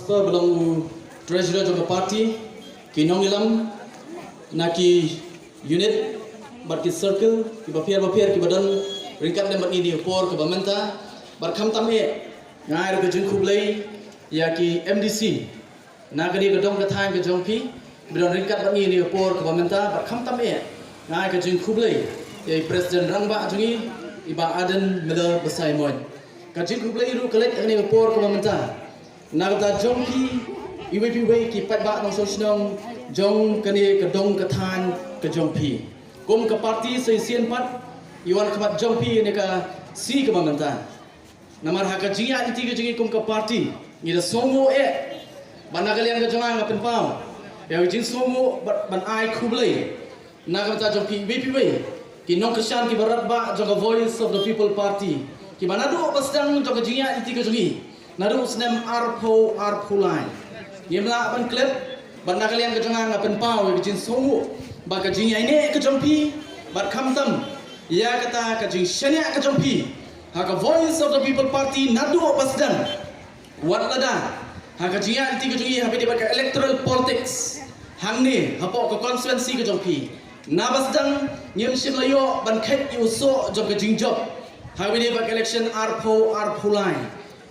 transfer belum treasurer jangka parti kinong ilam naki unit bat ki circle ki bapier ki badan ringkat dan bat ini por ke bamenta bat kham tame ngai ke jing khublei ya ki MDC nagani ke dong ke thang ke jongpi badan ringkat bat ini por ke bamenta bat kham tame ngai ke jing khublei ya presiden rangba jungi iba aden mele besai moy ka jing khublei ru kelet ini por ke bamenta nagata jongpi iwe ki pat ba nong sosnong jong kani ke dong ke thang ke jongpi kum ke parti seisian pat iwan kemat jongpi ni ka si ke bamenta namar haka jinga iti ke jingi kum ke parti ni da songo bana kalian ke jonga ngapen pau ya jing songo ban ai khublei na ka ta jongpi iwe ki nong keshan ki barat ba jong voice of the people party ki bana do pasdang jong jinga iti ke jingi nadu snem arpulai yemla ban klep bana kalian ke jonga ngapen pau ya jing songo ba ka jinga ini ke jongpi bat kham tam ya kata ka jing shania ke jongpi haka voice of the people party nadu pasdang wat lada haka jinga iti ke jingi hape debat ka electoral politics hangne hapo ka constituency ke jongpi na pasdang nyem sim layo ban khet yuso jong ke jing job hape debat ka election arpulai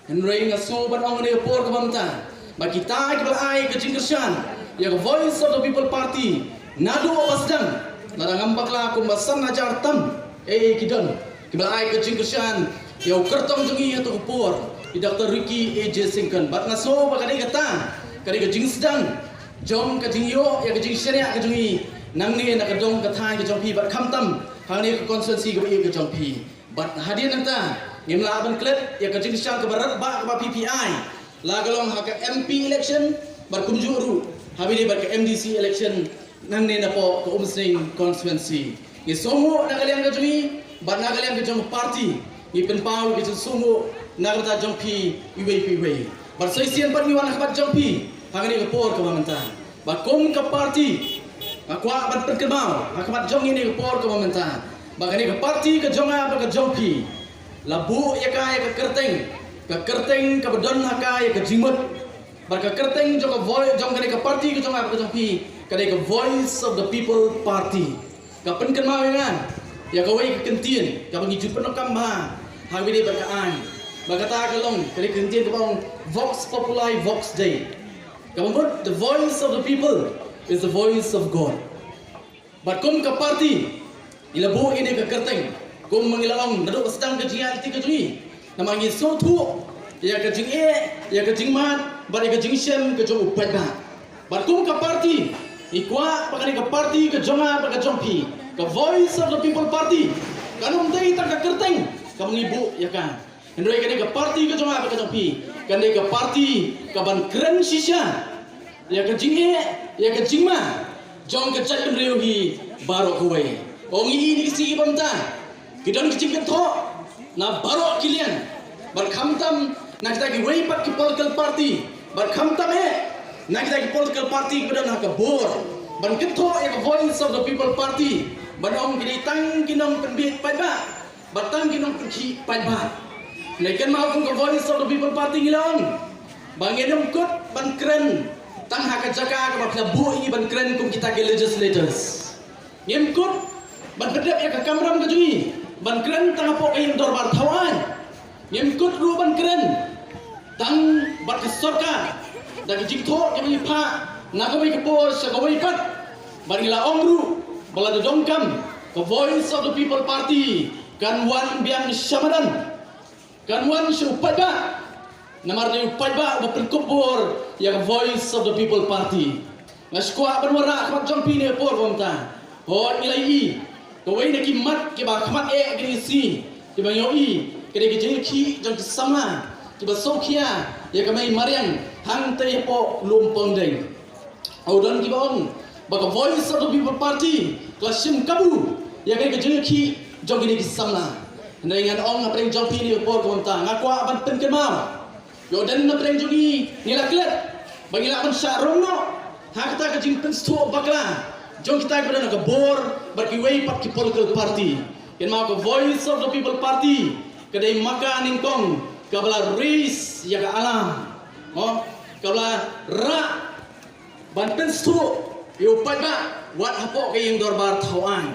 henry ngaso ban ong ne por ke bamta ba kita ke balai ke jing kersan ya ka voice of the people party nadu pasdang nada ngambakla kumbasan ajar tam kidon kibalai ke jing kersan ya kertong jungi atau kupur di Dr. Ricky AJ Singkan bat ngaso ba kadai kata kadai ke jing sedang jong ke jing yo ya ke jing syariah ke jungi nangne na ke dong ke thai ke jong pi bat kham tam hang ke constituency ke jong pi bat hadian nanta ngemla ban klep ya ke jing syang ke barat ba PPI la galong ha ke MP election bat kumjuru habis bat ke MDC election nangne na po ke umsing constituency ni somo na kalian ke jungi bat na kalian ke jong party ni penpau ke sumu nagarta jongpi iwe bar seisian pat niwan khabat jongpi hangani ke por ke bamenta ba kom ke parti akwa bat perkemau khabat jong ini ke por ke bamenta ba kani ke parti ke jonga ba ke jongpi labu ya ka kerteng ke bedon haka ya ke jimut bar ke kerteng jong ke voice jong kani ke parti ke jonga ba ke jongpi kani ke voice of the people party ka perkemau ya ya kawai ke kentien ka bangijut penokam ba hawi de berkaan bagata kalong kali kentien kabang vox populi vox dei kabang the voice of the people is the voice of God but kum ka party ilabu ini ke kerteng kum mengilalong naduk sedang ke jinga iti ke jungi namangi so thu ya ke jing ya ke jing mat bar ke jing shem ke jong upat ba but kum ka party ikwa pakani ka party ke jonga ba ke jongpi the voice of the people party kanum dei tak ka kerteng kamu ibu ya kan hendoi kene ke parti ke jonga ke jongpi kene ke parti ke ban keren sisya ya ke jinge ya ke jingma jong ke chat kendriu hi baro kuwe ongi ini si bamta kidon ke jing tho na baro kilian bar khamtam na kita ki wei pat ki political party bar khamtam na kita ki political party kedan ha ke bor ban ketho ya ke voice of the people party ban ong kini tang kinong penbit pai ba batang kinong pergi pada lekan mau ke voice of the people party ngilong bangedom kut ban keren tang hak jaga ke bakla bu ini ban keren kum kita ke legislators ngem kut ban kedap ya ke kamram ke jungi ban keren tang apa ke dorbar tawan ngem kut ru ban keren tang bat ke sorka dan jikto ke bagi pa na ke bagi bos ke bagi pat ban ngila omru balada dongkam ke voice of the people party kan wan biang syamadan kan wan syupat ba namar de upat ba berkubur yang voice of the people party ngaskwa berwara khabat jongpi ne por bomta hot nilai i ko wei ne kimat ke ba khamat ke si ke ba yoi ke de ke ki jong sama ke ba sokia ya ke mai mariang hang te po lumpong dei audon ki ba on ba voice of the people party klasim kabu ya ke ki jong ini kisamna dengan ong apreng jong pini por konta ngakwa ban pen kemau yo dan na apreng jogi nila klet bangila ban syarongno hakta ka jing pen sto bakla jong kita kepada ke bor berkiwei pat ki political party ken mau ke voice of the people party kedai makan ingkong kabala race ya ka alam oh Kalau ra ban pen stu yo pai ba wat hapo ke yang dorbar thawang